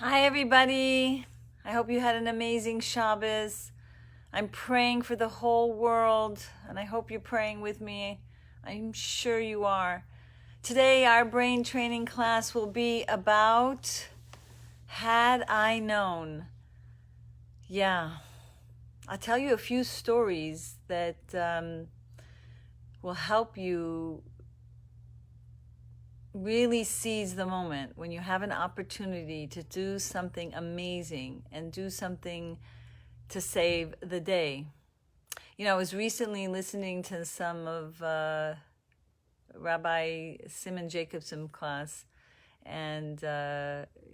Hi, everybody. I hope you had an amazing Shabbos. I'm praying for the whole world, and I hope you're praying with me. I'm sure you are. Today, our brain training class will be about Had I Known. Yeah, I'll tell you a few stories that will help you really seize the moment when you have an opportunity to do something amazing and do something to save the day. You know, I was recently listening to some of Rabbi Simon Jacobson class, and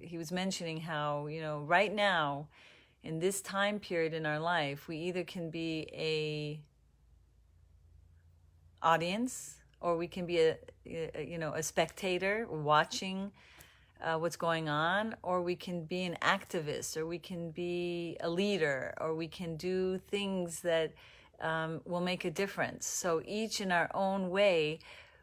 he was mentioning how, right now, in this time period in our life, we either can be a audience or we can be a spectator watching what's going on, or we can be an activist, or we can be a leader, or we can do things that will make a difference. So each in our own way,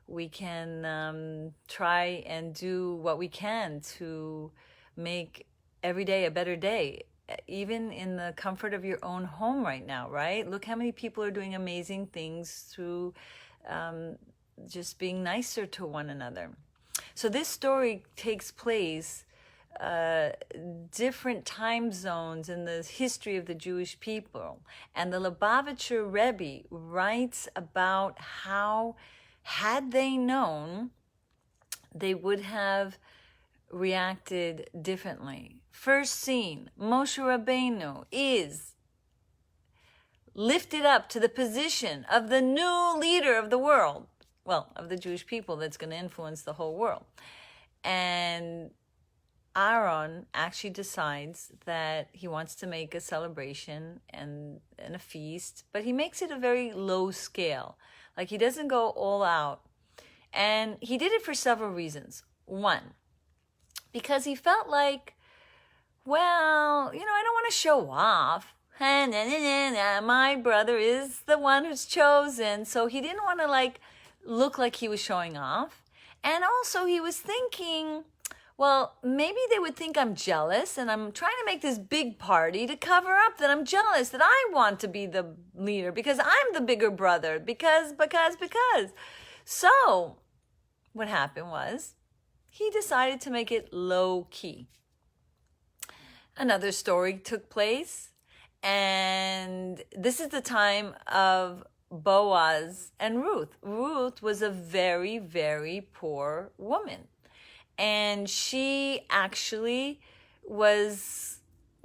we can try and do what we can to make every day a better day, even in the comfort of your own home right now, right? Look how many people are doing amazing things through just being nicer to one another. So this story takes place different time zones in the history of the Jewish people. And the Lubavitcher Rebbe writes about how, had they known, they would have reacted differently. First scene, Moshe Rabbeinu is lifted up to the position of the new leader of the world. Well, of the Jewish people that's going to influence the whole world. And Aaron actually decides that he wants to make a celebration and a feast, but he makes it a very low scale. Like, he doesn't go all out. And he did it for several reasons. One, because he felt like, well, I don't want to show off. My brother is the one who's chosen. So he didn't want to look like he was showing off. And also he was thinking, well, maybe they would think I'm jealous and I'm trying to make this big party to cover up that I'm jealous, that I want to be the leader because I'm the bigger brother, because. So what happened was he decided to make it low key. Another story took place, and this is the time of Boaz and Ruth. Ruth was a very, very poor woman. And she actually was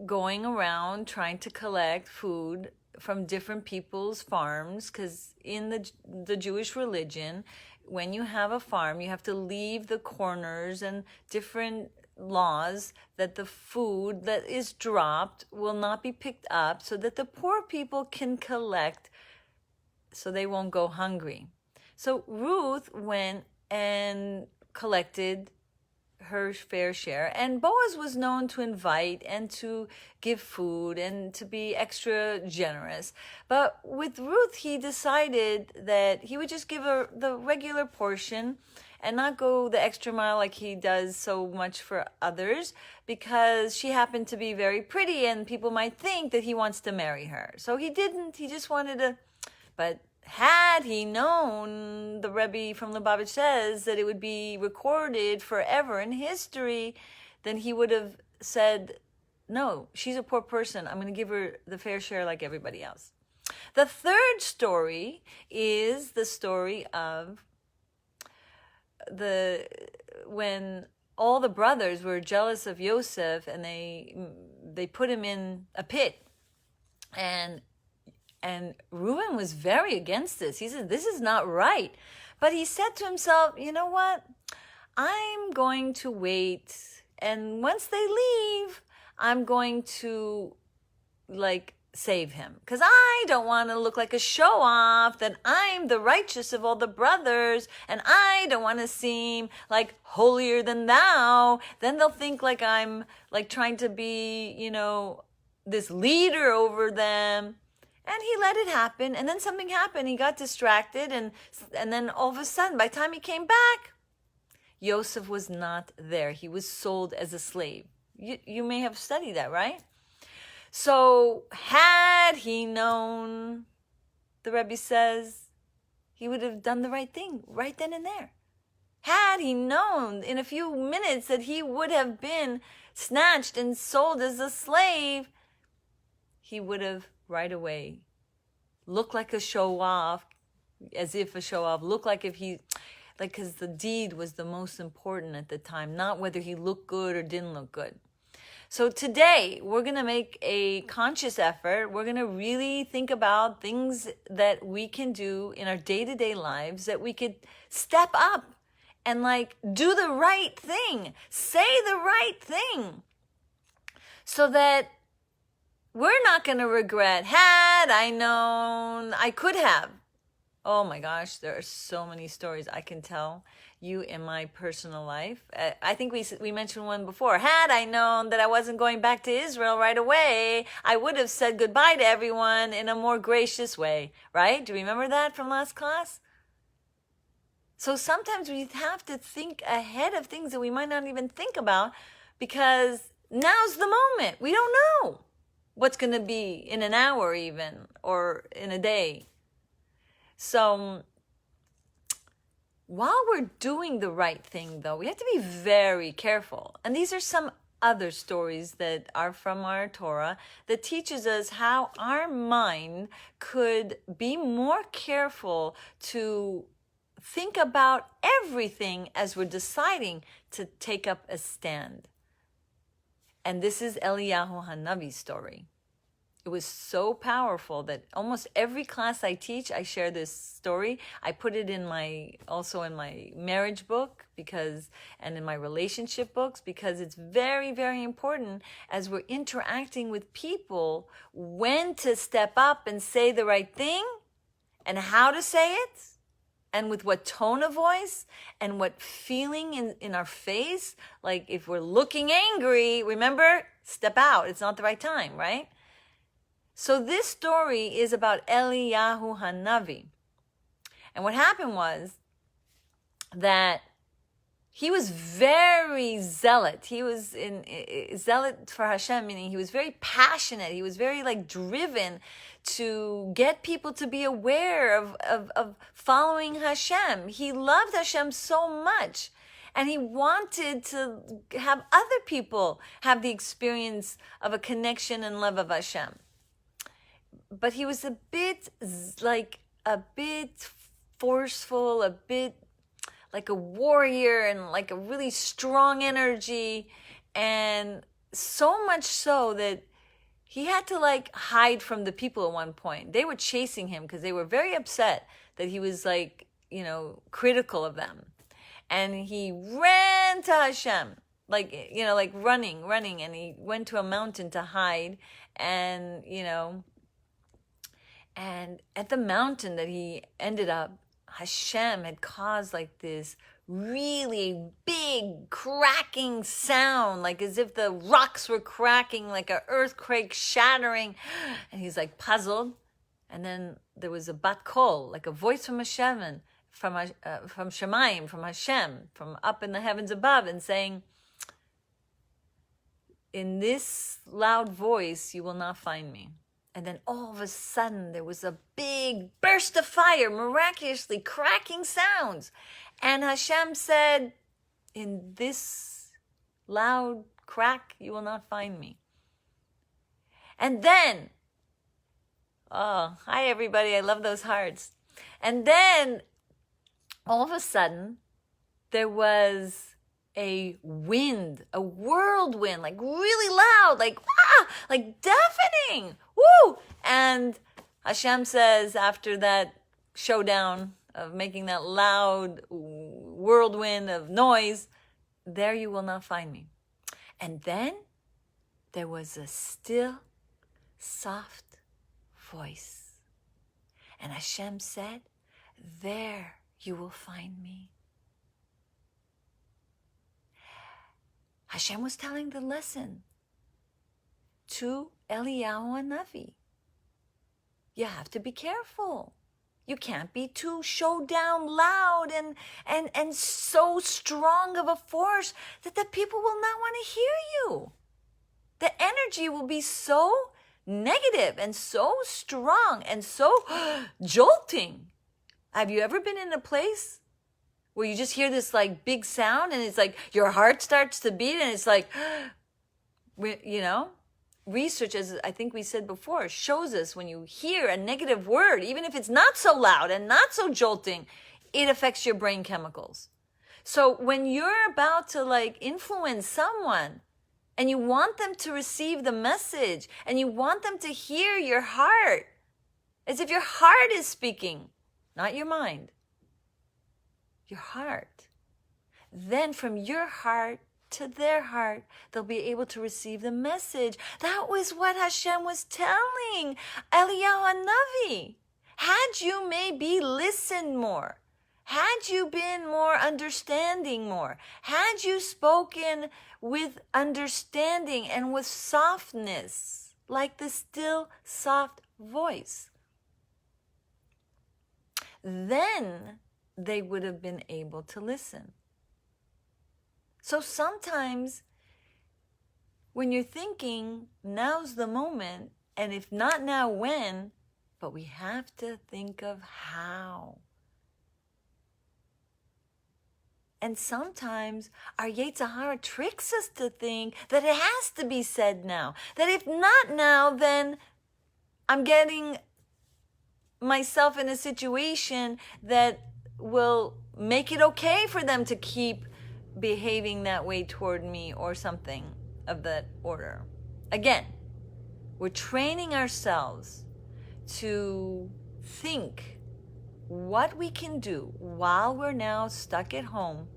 going around trying to collect food from different people's farms, because in the Jewish religion, when you have a farm, you have to leave the corners and different laws that the food that is dropped will not be picked up so that the poor people can collect so they won't go hungry. So Ruth went and collected her fair share, and Boaz was known to invite and to give food and to be extra generous. But with Ruth, he decided that he would just give her the regular portion and not go the extra mile like he does so much for others, because she happened to be very pretty and people might think that he wants to marry her. So he didn't. He just wanted to. But had he known, the Rebbe from Lubavitch says, that it would be recorded forever in history, then he would have said, no, she's a poor person. I'm going to give her the fair share like everybody else. The third story is the story of when all the brothers were jealous of Yosef, and they put him in a pit. And Reuben was very against this. He said, this is not right. But he said to himself, you know what? I'm going to wait. And once they leave, I'm going to save him. Because I don't want to look like a show off that I'm the righteous of all the brothers. And I don't want to seem like holier than thou. Then they'll think like I'm trying to be, this leader over them. And he let it happen, and then something happened. He got distracted, and then all of a sudden, by the time he came back, Yosef was not there. He was sold as a slave. You may have studied that, right? So had he known, the Rebbe says, he would have done the right thing right then and there. Had he known in a few minutes that he would have been snatched and sold as a slave, he would have right away looked like a show off, as if a show off, looked like if he, like, because the deed was the most important at the time, not whether he looked good or didn't look good. So today, we're going to make a conscious effort. We're going to really think about things that we can do in our day-to-day lives that we could step up and like do the right thing, say the right thing, so that we're not going to regret, had I known, I could have. Oh my gosh, there are so many stories I can tell you in my personal life. I think we mentioned one before. Had I known that I wasn't going back to Israel right away, I would have said goodbye to everyone in a more gracious way, right? Do you remember that from last class? So sometimes we have to think ahead of things that we might not even think about, because now's the moment. We don't know what's going to be in an hour even, or in a day. So while we're doing the right thing, though, we have to be very careful. And these are some other stories that are from our Torah that teaches us how our mind could be more careful to think about everything as we're deciding to take up a stand. And this is Eliyahu Hanavi's story. It was so powerful that almost every class I teach, I share this story. I put it also in my marriage book and in my relationship books, because it's very, very important as we're interacting with people when to step up and say the right thing and how to say it and with what tone of voice and what feeling in our face. Like if we're looking angry, remember, step out. It's not the right time, right? So this story is about Eliyahu Hanavi. And what happened was that he was very zealot. He was zealot for Hashem, meaning he was very passionate. He was very driven to get people to be aware of following Hashem. He loved Hashem so much. And he wanted to have other people have the experience of a connection and love of Hashem. But he was a bit forceful, a bit like a warrior, and like a really strong energy. And so much so that he had to hide from the people at one point. They were chasing him because they were very upset that he was critical of them. And he ran to Hashem, running. And he went to a mountain to hide. And, and at the mountain that he ended up, Hashem had caused this really big cracking sound, as if the rocks were cracking, like an earthquake shattering. And he's puzzled. And then there was a bat kol, a voice from Hashem, from Shemayim, from Hashem, from up in the heavens above, and saying, in this loud voice, you will not find me. And then all of a sudden, there was a big burst of fire, miraculously cracking sounds. And Hashem said, in this loud crack, you will not find me. And then, oh, hi everybody, I love those hearts. And then, all of a sudden, there was a wind, a whirlwind, really loud, deafening. Woo! And Hashem says, after that showdown of making that loud whirlwind of noise, there you will not find me. And then there was a still, soft voice. And Hashem said, there you will find me. Hashem was telling the lesson to Eliyahu Hanavi. You have to be careful. You can't be too showdown loud and so strong of a force that the people will not want to hear you. the energy will be so negative and so strong and so jolting. Have you ever been in a place where you just hear this like big sound and it's like your heart starts to beat and it's like, you know, research, as I think we said before, shows us when you hear a negative word, even if it's not so loud and not so jolting, it affects your brain chemicals. So when you're about to like influence someone and you want them to receive the message and you want them to hear your heart, as if your heart is speaking, not your mind, your heart, then from your heart to their heart, they'll be able to receive the message. That was what Hashem was telling Eliyahu HaNavi. Had you maybe listened more, had you been more understanding more, had you spoken with understanding and with softness, like the still soft voice, then they would have been able to listen. So sometimes when you're thinking, now's the moment, and if not now, when? But we have to think of how. And sometimes our Yetzer Hara tricks us to think that it has to be said now. That if not now, then I'm getting myself in a situation that will make it okay for them to keep behaving that way toward me or something of that order. Again, we're training ourselves to think what we can do while we're now stuck at home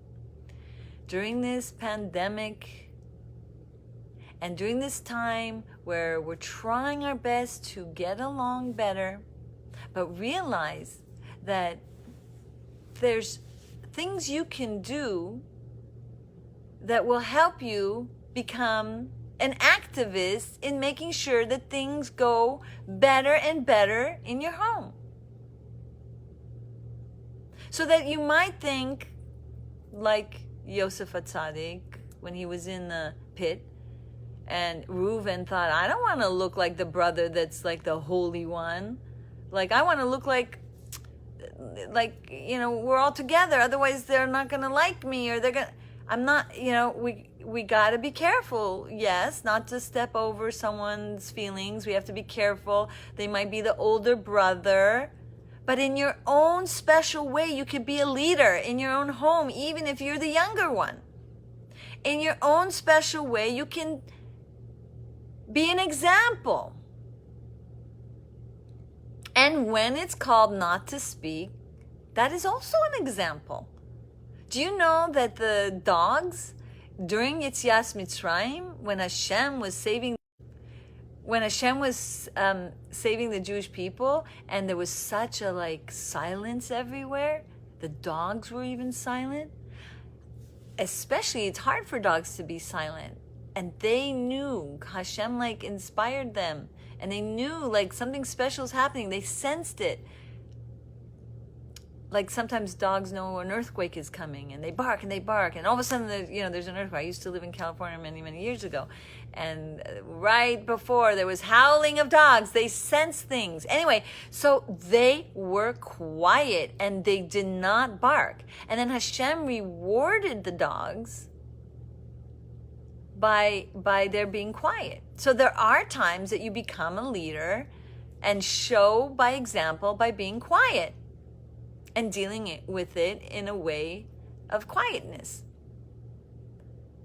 during this pandemic and during this time where we're trying our best to get along better, but realize that there's things you can do that will help you become an activist in making sure that things go better and better in your home. So that you might think, like Yosef HaTzadik, when he was in the pit, and Reuven thought, I don't want to look like the brother that's like the holy one. Like, I want to look like, you know, we're all together. Otherwise, they're not going to like me, or they're going to... I'm not, you know, we got to be careful, yes, not to step over someone's feelings. We have to be careful. They might be the older brother, but in your own special way, you could be a leader in your own home, even if you're the younger one. In your own special way, you can be an example. And when it's called not to speak, that is also an example. Do you know that the dogs, during Yetzias Mitzrayim, when Hashem was saving the Jewish people, and there was such a like silence everywhere, the dogs were even silent. Especially, it's hard for dogs to be silent, and they knew Hashem like inspired them, and they knew like something special is happening. They sensed it. Like sometimes dogs know an earthquake is coming, and they bark, and all of a sudden there's an earthquake. I used to live in California many, many years ago, and right before there was howling of dogs. They sense things. Anyway, so they were quiet and they did not bark. And then Hashem rewarded the dogs by their being quiet. So there are times that you become a leader and show by example by being quiet and dealing with it in a way of quietness.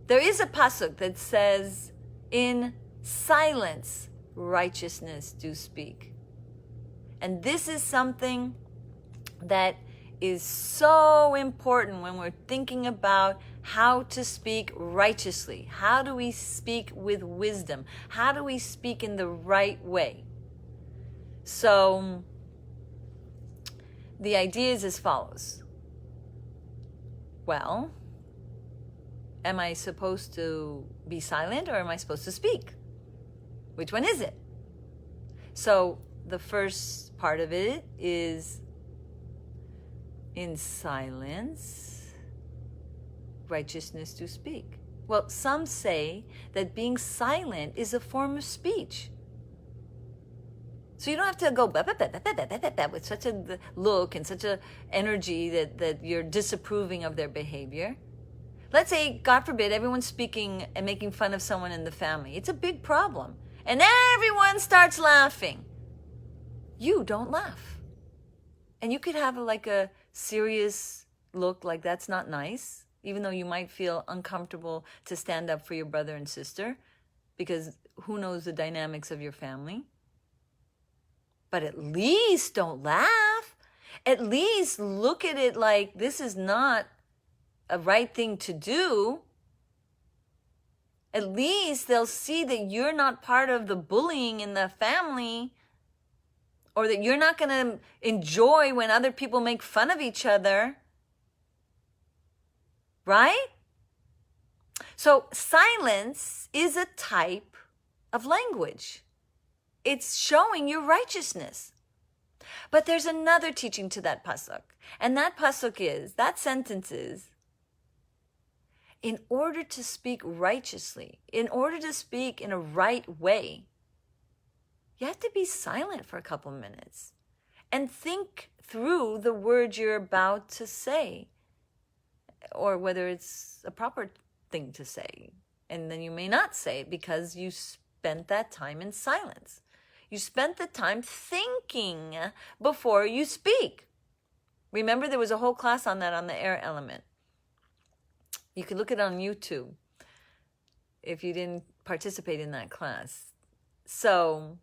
There is a pasuk that says, in silence, righteousness do speak. And this is something that is so important when we're thinking about how to speak righteously. How do we speak with wisdom? How do we speak in the right way? So, the idea is as follows. Well, am I supposed to be silent or am I supposed to speak? Which one is it? So the first part of it is, in silence, righteousness to speak. Well, some say that being silent is a form of speech. So you don't have to go with such a look and such a energy that you're disapproving of their behavior. Let's say, God forbid, everyone's speaking and making fun of someone in the family. It's a big problem. And everyone starts laughing. You don't laugh. And you could have like a serious look, like that's not nice, even though you might feel uncomfortable to stand up for your brother and sister, because who knows the dynamics of your family. But at least don't laugh. At least look at it like this is not a right thing to do. At least they'll see that you're not part of the bullying in the family, or that you're not going to enjoy when other people make fun of each other. Right? So silence is a type of language. It's showing your righteousness. But there's another teaching to that pasuk. And that pasuk is, that sentence is, in order to speak righteously, in order to speak in a right way, you have to be silent for a couple minutes and think through the words you're about to say, or whether it's a proper thing to say. And then you may not say it because you spent that time in silence. You spent the time thinking before you speak. Remember, there was a whole class on that on the air element. You can look it on YouTube if you didn't participate in that class. So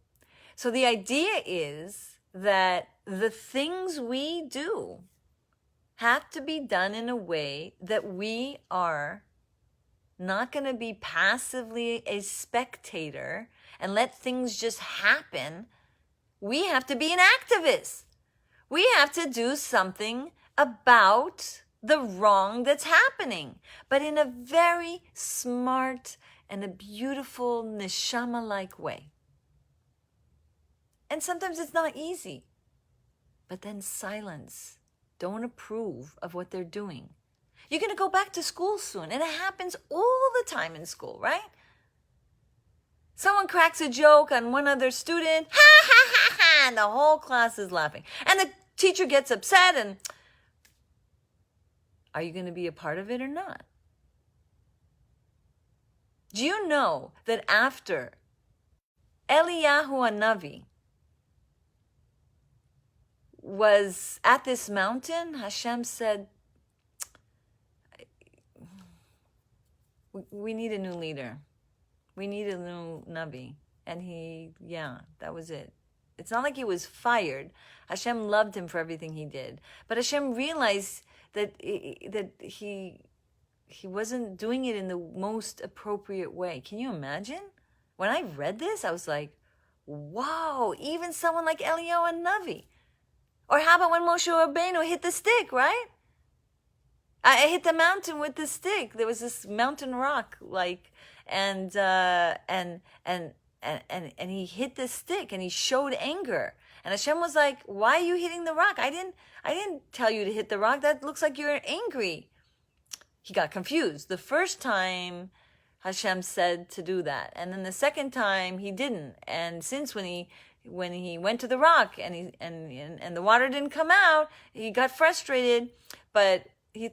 the idea is that the things we do have to be done in a way that we are not going to be passively a spectator and let things just happen. We have to be an activist. We have to do something about the wrong that's happening, but in a very smart and a beautiful neshama-like way. And sometimes it's not easy, but then silence. Don't approve of what they're doing. You're going to go back to school soon, and it happens all the time in school, right? Someone cracks a joke on one other student, ha, ha, ha, ha, and the whole class is laughing. And the teacher gets upset, and are you going to be a part of it or not? Do you know that after Eliyahu Hanavi was at this mountain, Hashem said, we need a new leader. We need a new Navi. And that was it. It's not like he was fired. Hashem loved him for everything he did. But Hashem realized that he wasn't doing it in the most appropriate way. Can you imagine? When I read this, I was like, wow, even someone like Eliyahu Hanavi. Or how about when Moshe Rabbeinu hit the stick, right? I hit the mountain with the stick. There was this mountain rock, and he hit the stick and he showed anger. And Hashem was like, "Why are you hitting the rock? I didn't tell you to hit the rock. That looks like you're angry." He got confused. The first time Hashem said to do that, and then the second time he didn't. And since when he went to the rock and the water didn't come out, he got frustrated, but he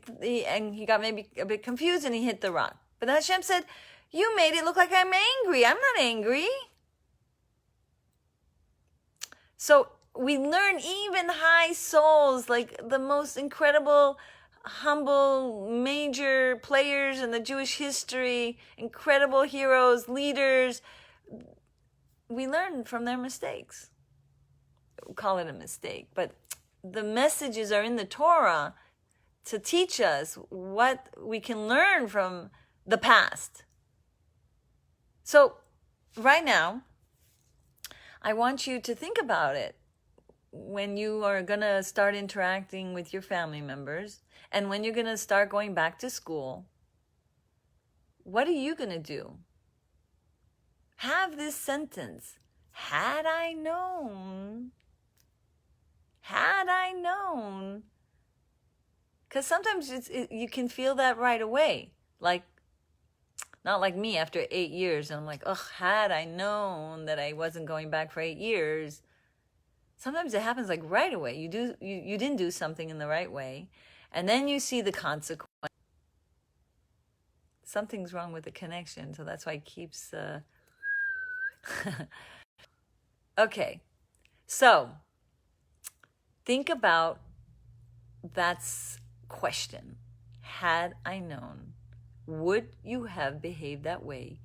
got maybe a bit confused and he hit the rock. But Hashem said, "You made it look like I'm angry. I'm not angry." So we learn even high souls, like the most incredible, humble, major players in the Jewish history, incredible heroes, leaders. We learn from their mistakes. We'll call it a mistake, but the messages are in the Torah to teach us what we can learn from the past. So right now, I want you to think about it when you are going to start interacting with your family members and when you're going to start going back to school. What are you going to do? Have this sentence, had I known. Because sometimes you can feel that right away. Like, Not like me after 8 years. And I'm like, ugh, had I known that I wasn't going back for 8 years. Sometimes it happens like right away. You didn't do something in the right way. And then you see the consequence. Something's wrong with the connection. So that's why it keeps, okay. So think about that question. Had I known, would you have behaved that way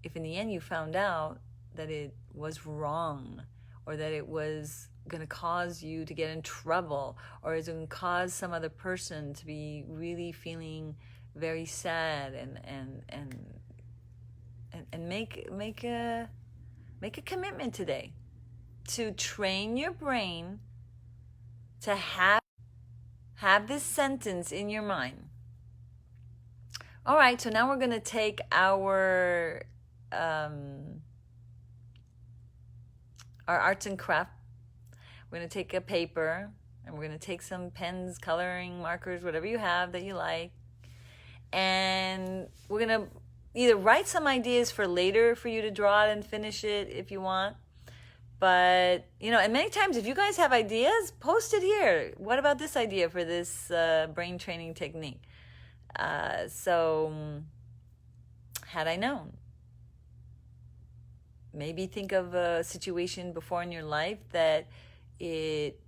if in the end you found out that it was wrong, or that it was going to cause you to get in trouble, or is going to cause some other person to be really feeling very sad, and make a commitment today to train your brain to have this sentence in your mind. All right, so now we're going to take our arts and craft. We're going to take a paper, and we're going to take some pens, coloring markers, whatever you have that you like. And we're going to either write some ideas for later for you to draw it and finish it if you want. But, and many times if you guys have ideas, post it here. What about this idea for this brain training technique? So, had I known? Maybe think of a situation before in your life that it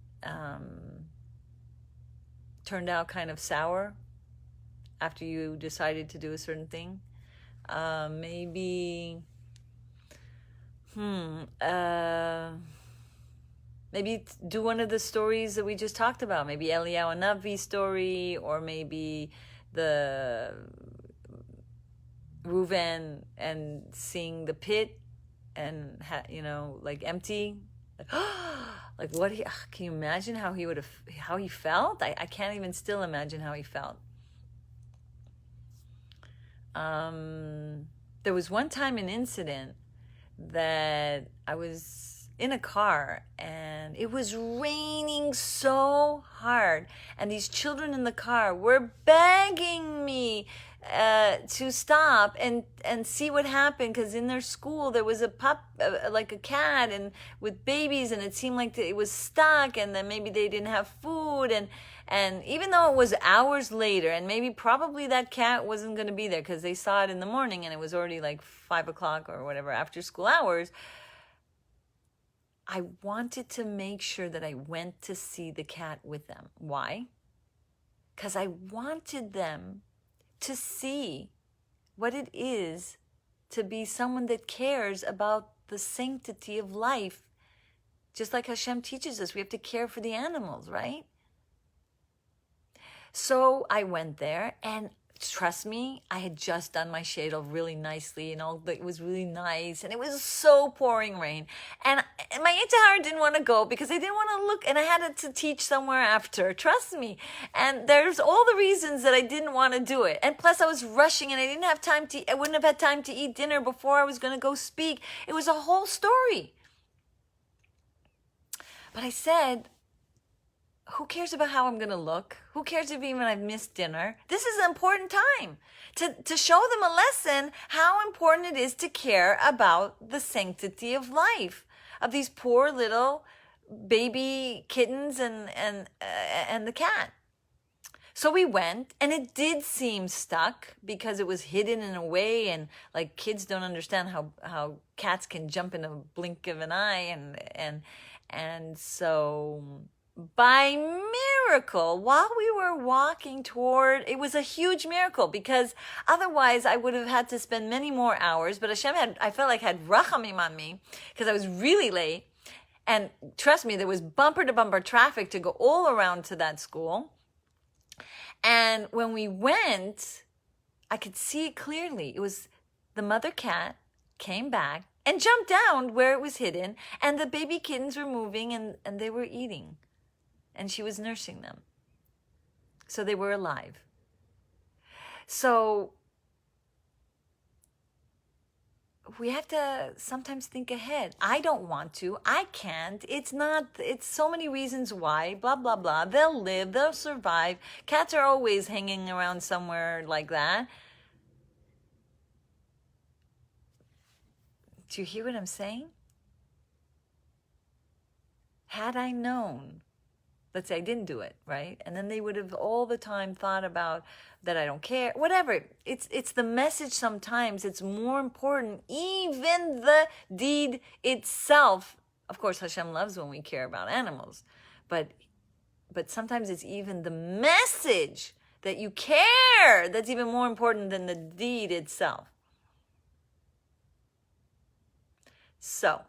turned out kind of sour after you decided to do a certain thing. Maybe do one of the stories that we just talked about. Maybe Eliyahu Navi story, or maybe the Reuven and seeing the pit and like empty. Like what can you imagine how he felt? I can't even still imagine how he felt. There was one time an incident that I was in a car and it was raining so hard, and these children in the car were begging me to stop and see what happened, because in their school there was a pup, like a cat, and with babies, and it seemed like it was stuck, and then maybe they didn't have food, and even though it was hours later, and probably that cat wasn't going to be there because they saw it in the morning and it was already like 5 o'clock or whatever after school hours, I wanted to make sure that I went to see the cat with them. Why? Because I wanted them to see what it is to be someone that cares about the sanctity of life. Just like Hashem teaches us, we have to care for the animals, right? So I went there, and trust me, I had just done my shadel really nicely, and it was really nice, and it was so pouring rain, and my Yitzhar didn't want to go because I didn't want to look, and I had to teach somewhere after, trust me, and there's all the reasons that I didn't want to do it, and plus I was rushing, and I wouldn't have had time to eat dinner before I was going to go speak. It was a whole story. But I said, who cares about how I'm going to look? Who cares if even I've missed dinner? This is an important time to show them a lesson how important it is to care about the sanctity of life, of these poor little baby kittens and the cat. So we went, and it did seem stuck because it was hidden in a way, and like kids don't understand how cats can jump in a blink of an eye, and so by miracle, while we were walking toward, it was a huge miracle, because otherwise I would have had to spend many more hours, but Hashem I felt like had rachamim on me because I was really late, and trust me, there was bumper to bumper traffic to go all around to that school. And when we went, I could see it clearly. It was the mother cat came back and jumped down where it was hidden, and the baby kittens were moving, and they were eating. And she was nursing them. So they were alive. So we have to sometimes think ahead. I don't want to. I can't. It's so many reasons why, blah, blah, blah. They'll live. They'll survive. Cats are always hanging around somewhere like that. Do you hear what I'm saying? Had I known, let's say I didn't do it, right? And then they would have all the time thought about that I don't care, whatever. It's the message sometimes. It's more important, even the deed itself. Of course, Hashem loves when we care about animals, but sometimes it's even the message that you care that's even more important than the deed itself. So,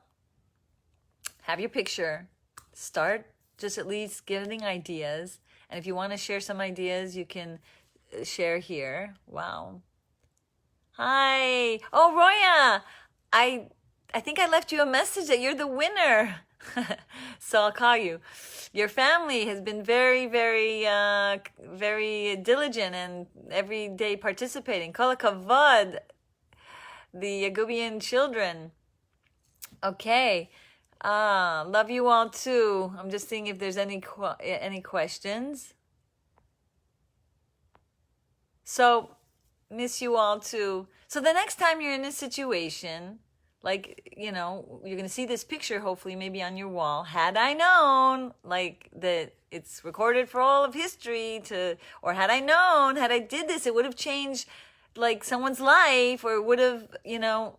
have your picture. Start just at least getting ideas. And if you want to share some ideas, you can share here. Wow. Hi. Oh, Roya. I think I left you a message that you're the winner. So I'll call you. Your family has been very, very, very diligent and every day participating. Kol hakavod, the Yagubian children. Okay. Love you all too. I'm just seeing if there's any questions. So, miss you all too. So the next time you're in a situation, like, you know, you're going to see this picture, hopefully, maybe on your wall. Had I known, like, that it's recorded for all of history or had I known, had I did this, it would have changed, like, someone's life, or it would have, you know,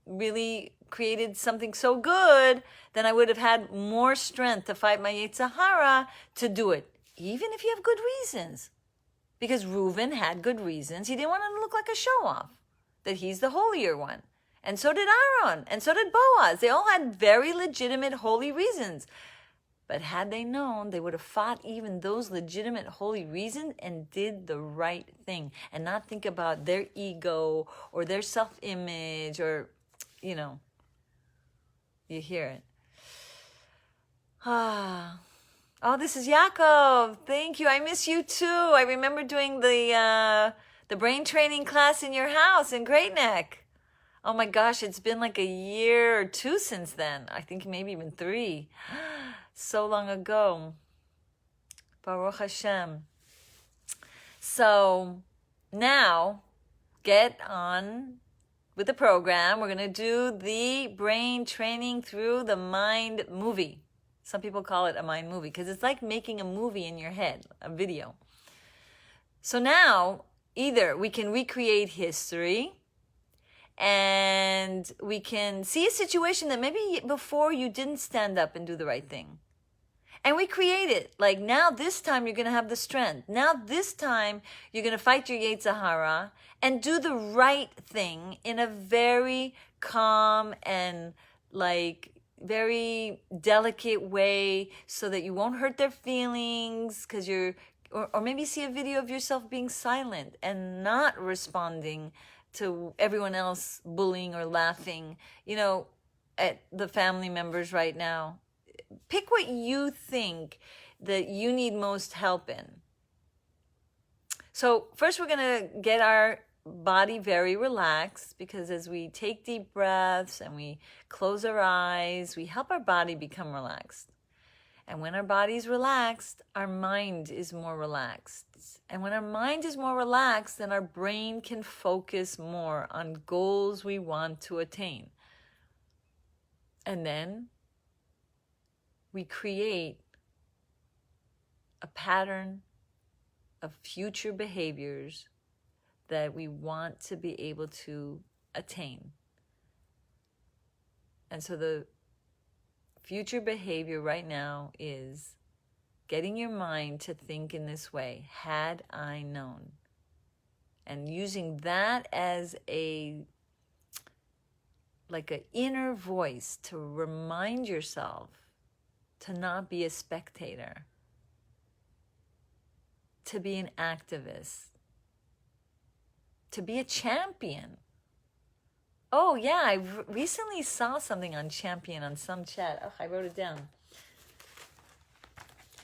really created something so good, then I would have had more strength to fight my Yetzer Hara to do it, even if you have good reasons. Because Reuven had good reasons. He didn't want to look like a show-off, that he's the holier one. And so did Aaron, and so did Boaz. They all had very legitimate holy reasons. But had they known, they would have fought even those legitimate holy reasons and did the right thing, and not think about their ego or their self-image or, you know. You hear it. Oh, this is Yaakov. Thank you. I miss you too. I remember doing the brain training class in your house in Great Neck. Oh my gosh, it's been like a year or two since then. I think maybe even 3. So long ago. Baruch Hashem. So now, get on with the program. We're going to do the brain training through the mind movie. Some people call it a mind movie because it's like making a movie in your head, a video. So now, either we can recreate history and we can see a situation that maybe before you didn't stand up and do the right thing. And we create it. Like, now this time you're going to have the strength. Now this time you're going to fight your Yetzer Hara and do the right thing in a very calm and like very delicate way so that you won't hurt their feelings because or maybe see a video of yourself being silent and not responding to everyone else bullying or laughing, you know, at the family members right now. Pick what you think that you need most help in. So first we're going to get our body very relaxed, because as we take deep breaths and we close our eyes, we help our body become relaxed. And when our body is relaxed, our mind is more relaxed. And when our mind is more relaxed, then our brain can focus more on goals we want to attain. And then we create a pattern of future behaviors that we want to be able to attain. And so the future behavior right now is getting your mind to think in this way: had I known. And using that as like an inner voice to remind yourself to not be a spectator, to be an activist, to be a champion. Oh yeah, I recently saw something on champion on some chat. Oh, I wrote it down.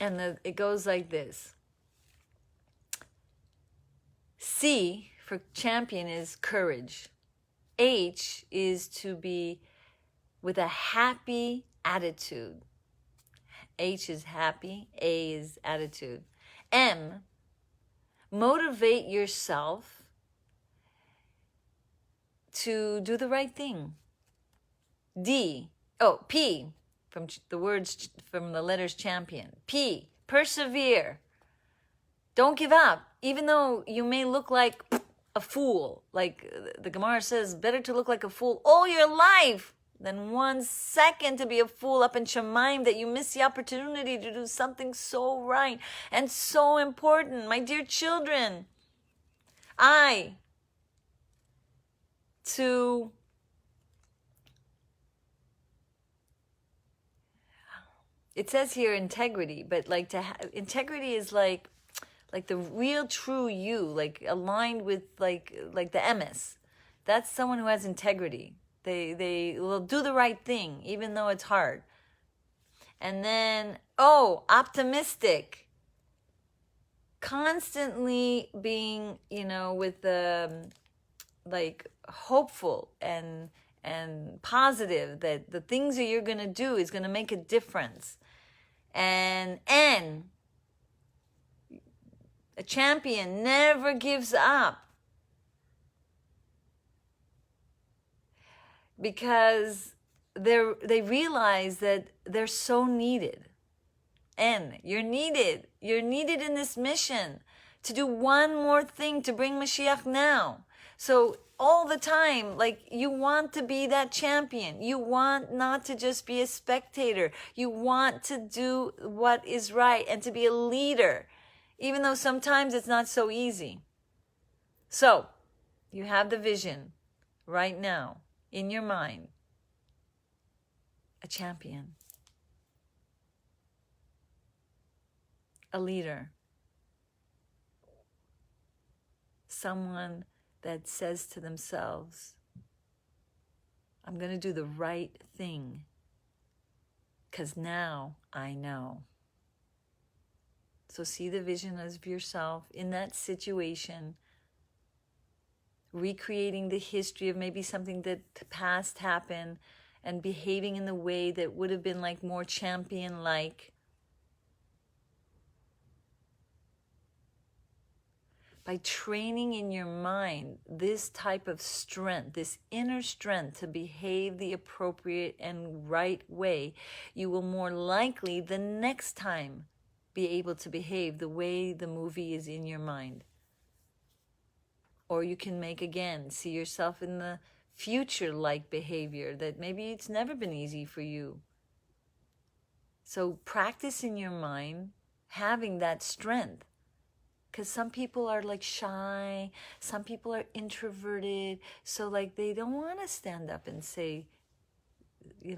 And it goes like this. C for champion is courage. H is to be with a happy attitude. H is happy, A is attitude. M, motivate yourself to do the right thing. D, oh, P, from the words, from the letters champion. P, persevere. Don't give up, even though you may look like a fool. Like the Gemara says, better to look like a fool all your life than 1 second to be a fool up in Shemaim, that you miss the opportunity to do something so right and so important. My dear children, it says here integrity, but like integrity is like the real true you, like aligned with like the emes. That's someone who has integrity. They will do the right thing even though it's hard. And then optimistic. Constantly being, with like hopeful and positive that the things that you're going to do is going to make a difference. And N, a champion never gives up, because they realize that they're so needed. And you're needed in this mission to do one more thing to bring Mashiach now. So all the time, like, you want to be that champion. You want not to just be a spectator. You want to do what is right and to be a leader, even though sometimes it's not so easy. So you have the vision right now in your mind. A champion. A leader. Someone that says to themselves, I'm going to do the right thing because now I know. So see the vision of yourself in that situation, recreating the history of maybe something that past happened and behaving in the way that would have been like more champion-like. By training in your mind this type of strength, this inner strength to behave the appropriate and right way, you will more likely the next time be able to behave the way the movie is in your mind. Or you can see yourself in the future-like behavior that maybe it's never been easy for you. So practice in your mind having that strength. Because some people are like shy, some people are introverted, so like they don't want to stand up and say,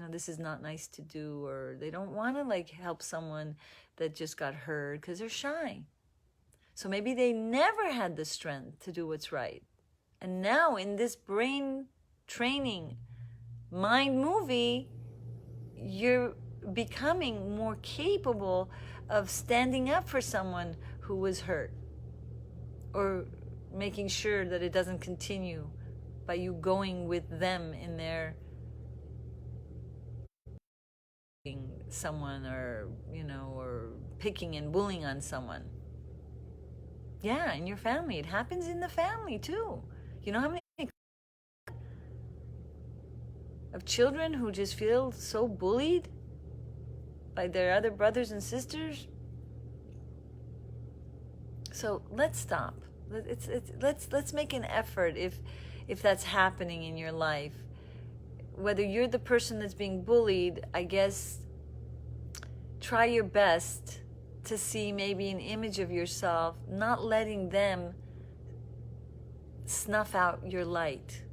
this is not nice to do, or they don't want to like help someone that just got hurt because they're shy. So maybe they never had the strength to do what's right. And now in this brain training mind movie, you're becoming more capable of standing up for someone who was hurt, or making sure that it doesn't continue by you going with them in their someone, or or picking and bullying on someone. Yeah, in your family. It happens in the family too. You know how many of children who just feel so bullied by their other brothers and sisters? So let's stop. Let's make an effort if that's happening in your life. Whether you're the person that's being bullied, I guess try your best to see maybe an image of yourself, not letting them snuff out your light.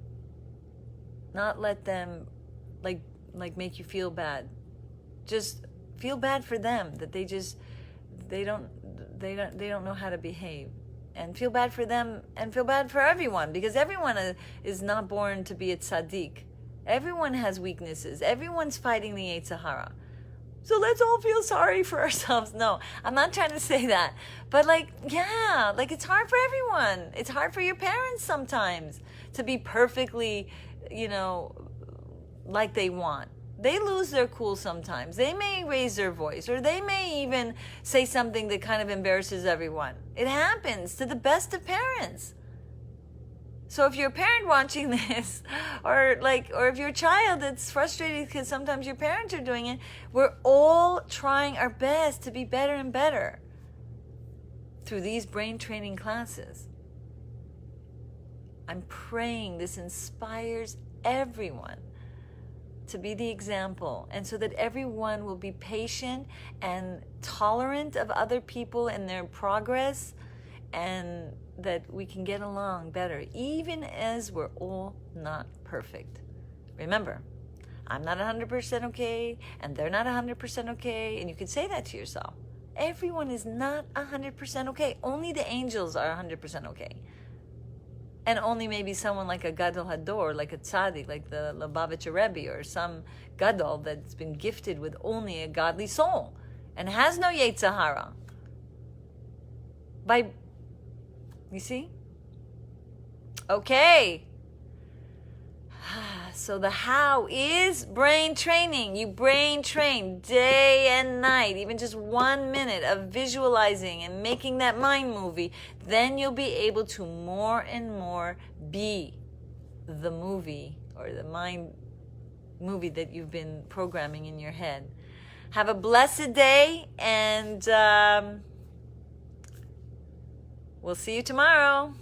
Not let them like make you feel bad. Just feel bad for them that they don't know how to behave. And feel bad for them, and feel bad for everyone, because everyone is not born to be a tzaddik. Everyone has weaknesses. Everyone's fighting the Yetzer Hara. So let's all feel sorry for ourselves. No, I'm not trying to say that. But it's hard for everyone. It's hard for your parents sometimes to be perfectly, like they want. They lose their cool sometimes. They may raise their voice, or they may even say something that kind of embarrasses everyone. It happens to the best of parents. So if you're a parent watching this, or if you're a child that's frustrated because sometimes your parents are doing it, we're all trying our best to be better and better through these brain training classes. I'm praying this inspires everyone to be the example, and so that everyone will be patient and tolerant of other people and their progress, and that we can get along better, even as we're all not perfect. Remember, I'm not 100% okay, and they're not 100% okay, and you can say that to yourself. Everyone is not 100% okay. Only the angels are 100% okay. And only maybe someone like a Gadol Hador, like a tzaddik, like the Lubavitcher Rebbe, or some Gadol that's been gifted with only a godly soul and has no Yetzer Hara. You see? Okay. So the how is brain training. You brain train day and night, even just 1 minute of visualizing and making that mind movie. Then you'll be able to more and more be the movie or the mind movie that you've been programming in your head. Have a blessed day, and we'll see you tomorrow.